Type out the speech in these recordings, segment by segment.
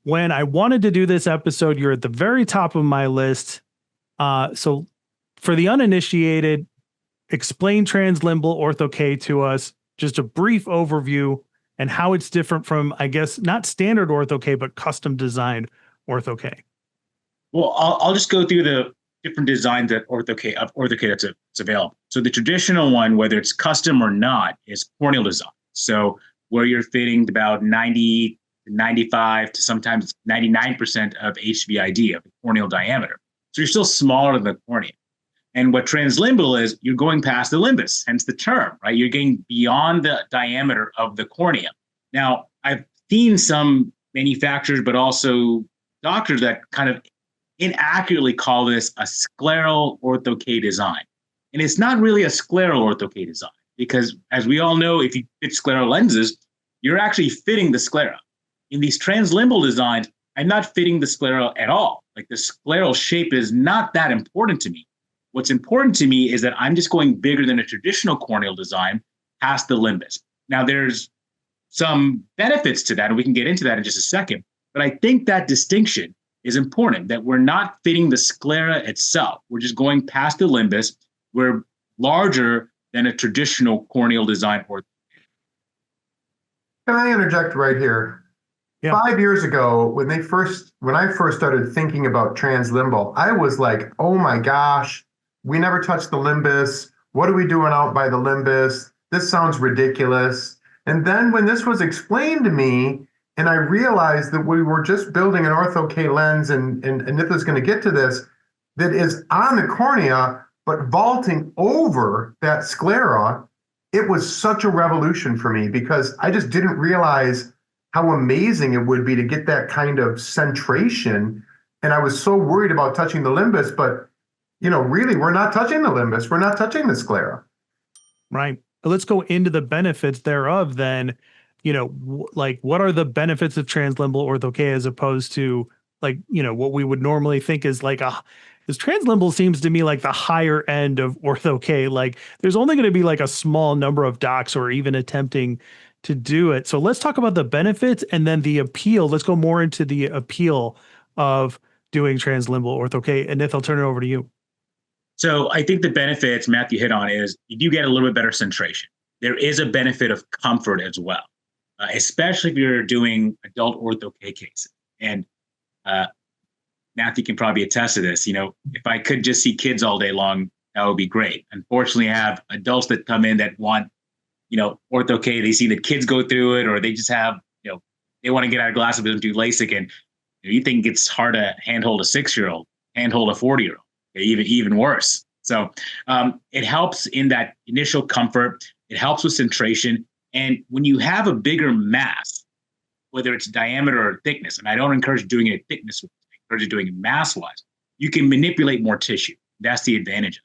when I wanted to do this episode, you're at the very top of my list. So for the uninitiated, explain Trans-Limbal Ortho-K to us, just a brief overview and how it's different from, I guess, not standard Ortho-K, but custom designed Ortho-K. Well, I'll just go through the different designs that Ortho-K that's available. So the traditional one, whether it's custom or not, is corneal design. So where you're fitting about 90 to 95 to sometimes 99% of HVID, of the corneal diameter. So you're still smaller than the cornea. And what translimbal is, you're going past the limbus, hence the term, right? You're getting beyond the diameter of the cornea. Now, I've seen some manufacturers, but also doctors that kind of inaccurately call this a scleral Ortho-K design. And it's not really a scleral Ortho-K design because, as we all know, if you fit scleral lenses, you're actually fitting the sclera. In these translimbal designs, I'm not fitting the sclera at all. Like the scleral shape is not that important to me. What's important to me is that I'm just going bigger than a traditional corneal design past the limbus. Now, there's some benefits to that, and we can get into that in just a second. But I think that distinction is important, that we're not fitting the sclera itself. We're just going past the limbus. We're larger than a traditional corneal design. Can I interject right here? Yeah. 5 years ago, when I first started thinking about translimbal, I was like, oh my gosh, we never touched the limbus. What are we doing out by the limbus? This sounds ridiculous. And then when this was explained to me, and I realized that we were just building an Ortho-K lens, and Anith is going to get to this, that is on the cornea, but vaulting over that sclera, it was such a revolution for me because I just didn't realize how amazing it would be to get that kind of centration. And I was so worried about touching the limbus, but really, we're not touching the limbus. We're not touching the sclera. Right. Let's go into the benefits thereof then. Like what are the benefits of Trans-Limbal Ortho-K as opposed to what we would normally think is because Trans-Limbal seems to me like the higher end of Ortho-K. Like there's only going to be like a small number of docs or even attempting to do it. So let's talk about the benefits and then the appeal. Let's go more into the appeal of doing Trans-Limbal Ortho-K. Anith, I'll turn it over to you. So I think the benefits Matthew hit on is you do get a little bit better centration. There is a benefit of comfort as well, especially if you're doing adult Ortho-K cases. And Matthew can probably attest to this. If I could just see kids all day long, that would be great. Unfortunately, I have adults that come in that want, Ortho-K. They see the kids go through it, or they just have, they want to get out of glasses and do LASIK. And you think it's hard to handhold a 6-year-old, handhold a 40-year-old. Even worse. So it helps in that initial comfort. It helps with centration. And when you have a bigger mass, whether it's diameter or thickness, and I don't encourage doing it thickness, I encourage doing it mass-wise, you can manipulate more tissue. That's the advantage.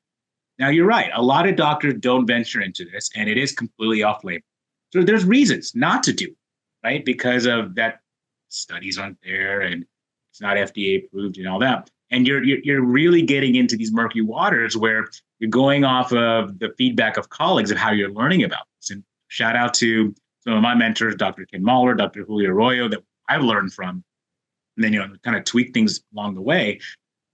Now, you're right. A lot of doctors don't venture into this, and it is completely off-label. So there's reasons not to do it, right? Because of that studies aren't there, and it's not FDA approved and all that. And you're really getting into these murky waters where you're going off of the feedback of colleagues of how you're learning about this. And shout out to some of my mentors, Dr. Ken Mahler, Dr. Julio Arroyo, that I've learned from, and then kind of tweak things along the way.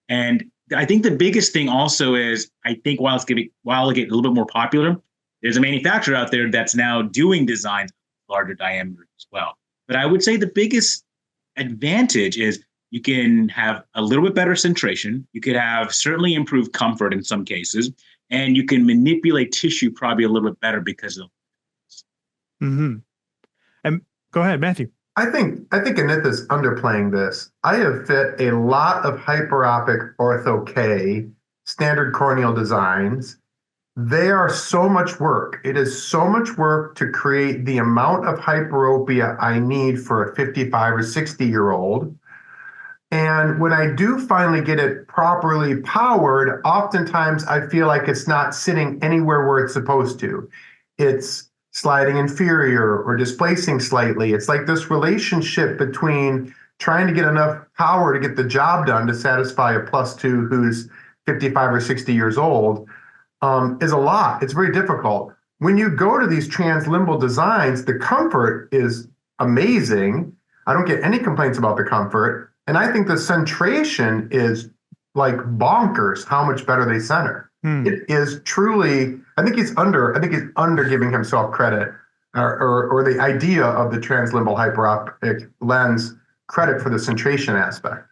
And I think the biggest thing also is, I think while it get a little bit more popular, there's a manufacturer out there that's now doing designs larger diameter as well. But I would say the biggest advantage is you can have a little bit better centration. You could have certainly improved comfort in some cases, and you can manipulate tissue probably a little bit better because of. Mm-hmm. And go ahead, Matthew. I think Anith is underplaying this. I have fit a lot of hyperopic Ortho-K standard corneal designs. They are so much work. It is so much work to create the amount of hyperopia I need for a 55 or 60-year-old. And when I do finally get it properly powered, oftentimes I feel like it's not sitting anywhere where it's supposed to. It's sliding inferior or displacing slightly. It's like this relationship between trying to get enough power to get the job done to satisfy a +2 who's 55 or 60 years old is a lot. It's very difficult. When you go to these translimbal designs, the comfort is amazing. I don't get any complaints about the comfort. And I think the centration is like bonkers how much better they center. It is truly, I think he's under giving himself credit or the idea of the translimbal hyperopic lens credit for the centration aspect.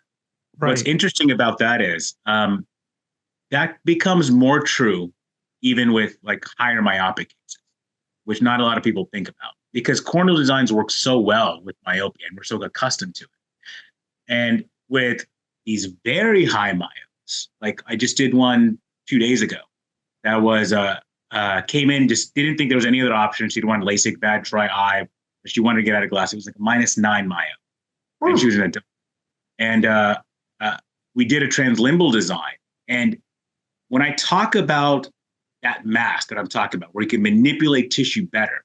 Right. What's interesting about that is that becomes more true even with like higher myopic cases, which not a lot of people think about, because corneal designs work so well with myopia and we're so accustomed to it. And with these very high myopes, like I just did one 2 days ago that was came in, just didn't think there was any other option. She wanted LASIK, bad dry eye, but she wanted to get out of glasses. It was like a -9 myope. And she was an adult. And we did a translimbal design. And when I talk about that mask that I'm talking about, where you can manipulate tissue better,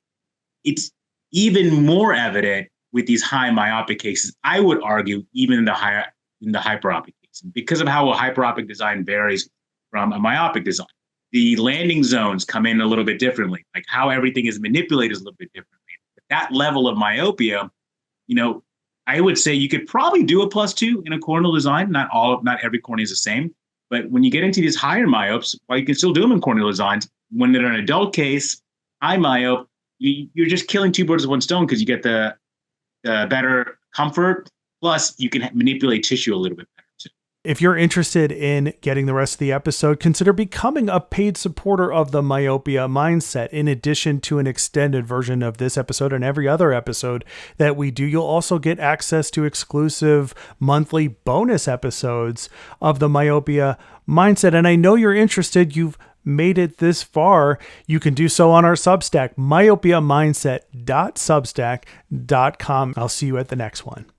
it's even more evident with these high myopic cases. I would argue even in the hyperopic cases, because of how a hyperopic design varies from a myopic design. The landing zones come in a little bit differently, like how everything is manipulated is a little bit differently. But that level of myopia, I would say you could probably do a +2 in a corneal design. Not every cornea is the same. But when you get into these higher myopes, while you can still do them in corneal designs, when they're an adult case, high myope, you're just killing two birds with one stone, because you get the better comfort, plus you can manipulate tissue a little bit better too. If you're interested in getting the rest of the episode, consider becoming a paid supporter of the Myopia Mindset. In addition to an extended version of this episode and every other episode that we do, you'll also get access to exclusive monthly bonus episodes of the Myopia Mindset. And I know you're interested. You've made it this far. You can do so on our Substack, myopiamindset.substack.com. I'll see you at the next one.